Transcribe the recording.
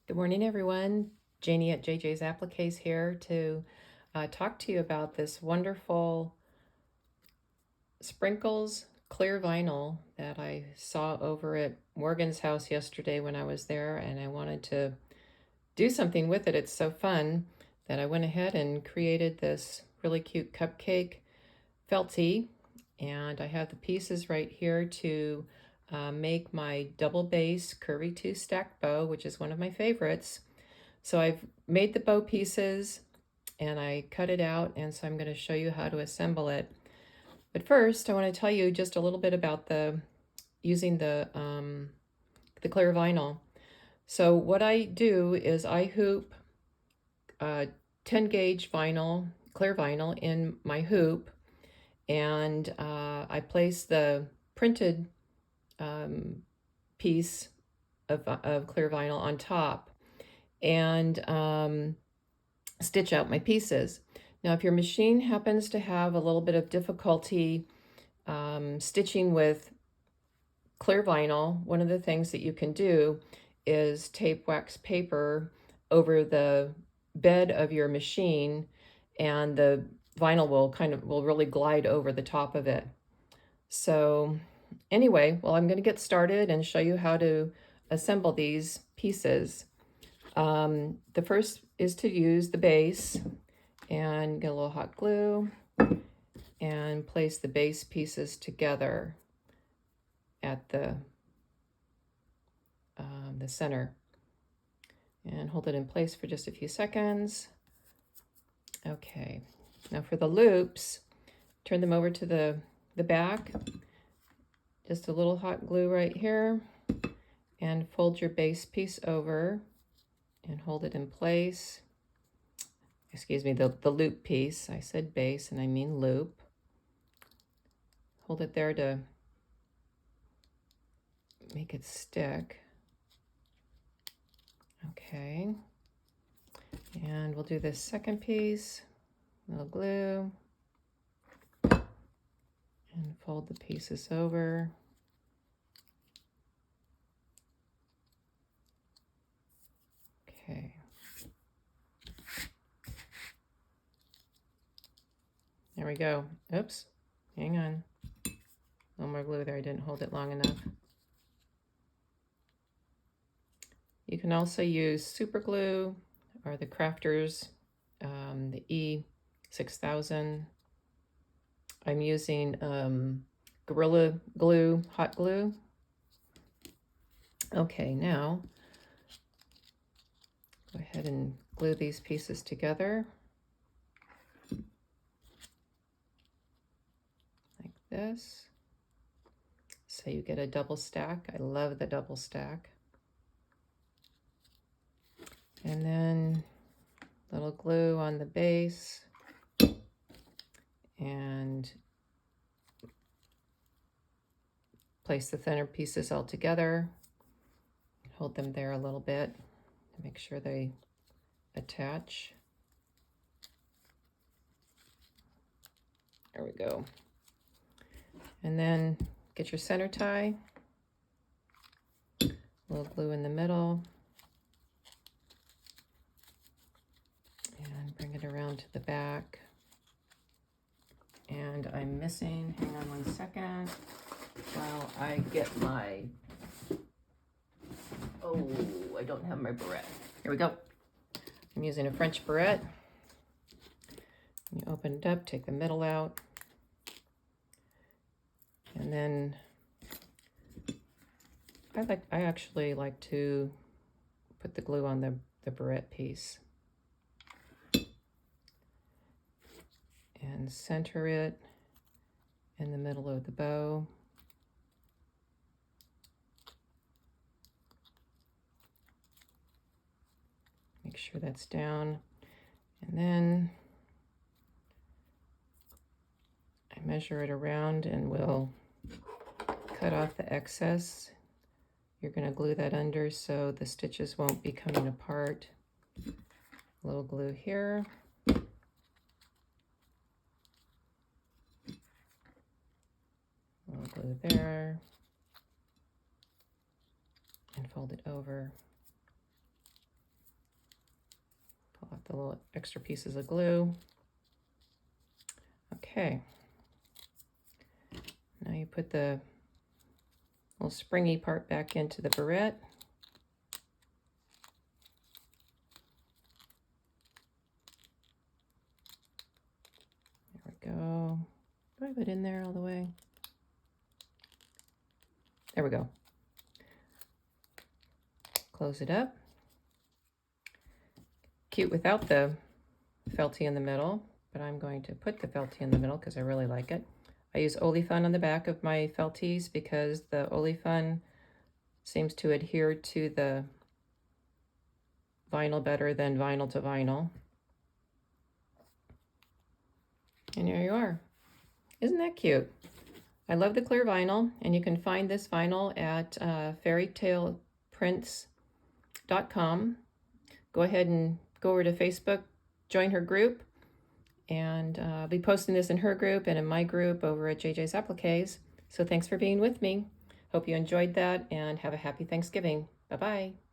Good morning, everyone. Janie at JJ's Appliques here to talk to you about this wonderful sprinkles clear vinyl that I saw over at Morgan's house yesterday when I was there, and I wanted to do something with it. It's so fun that I went ahead and created this really cute cupcake feltie, and I have the pieces right here to make my double base curvy two-stack bow, which is one of my favorites. So I've made the bow pieces and I cut it out, and so I'm going to show you how to assemble it. But first, I want to tell you just a little bit about using the clear vinyl. So what I do is I hoop 10 gauge vinyl, clear vinyl, in my hoop, and I place the printed piece of clear vinyl on top and stitch out my pieces. Now, if your machine happens to have a little bit of difficulty stitching with clear vinyl, one of the things that you can do is tape wax paper over the bed of your machine, and the vinyl will really glide over the top of it. So anyway, well, I'm going to get started and show you how to assemble these pieces. The first is to use the base and get a little hot glue and place the base pieces together at the center and hold it in place for just a few seconds. Okay, now for the loops, turn them over to the back, just a little hot glue right here, and fold your base piece over and hold it in place. Excuse me, the loop piece. I said base and I mean loop. Hold it there to make it stick. Okay. And we'll do this second piece, a little glue, and fold the pieces over. Okay. There we go. Oops, hang on. No more glue there, I didn't hold it long enough. You can also use super glue or the Crafters, the E6000. I'm using Gorilla Glue, hot glue. Okay, now go ahead and glue these pieces together like this. So you get a double stack. I love the double stack. And then little glue on the base and place the thinner pieces all together. Hold them there a little bit to make sure they attach. There we go. And then get your center tie, a little glue in the middle, and bring it around to the back. And I'm missing, hang on one second, while I get my, oh, I don't have my barrette. Here we go. I'm using a French barrette. You open it up, take the middle out, and then I actually like to put the glue on the barrette piece and center it in the middle of the bow. Make sure that's down, and then I measure it around and we'll cut off the excess. You're going to glue that under so the stitches won't be coming apart. A little glue here. A little glue there. And fold it over. the little extra pieces of glue. Okay. Now you put the little springy part back into the barrette. There we go. Do I have it in there all the way? There we go. Close it up. Cute without the feltie in the middle, but I'm going to put the feltie in the middle because I really like it. I use olefin on the back of my felties because the olefin seems to adhere to the vinyl better than vinyl to vinyl. And here you are. Isn't that cute? I love the clear vinyl, and you can find this vinyl at fairytaleprints.com. Go ahead and go over to Facebook, join her group, and I'll be posting this in her group and in my group over at JJ's Appliques. So thanks for being with me. Hope you enjoyed that, and have a happy Thanksgiving. Bye-bye.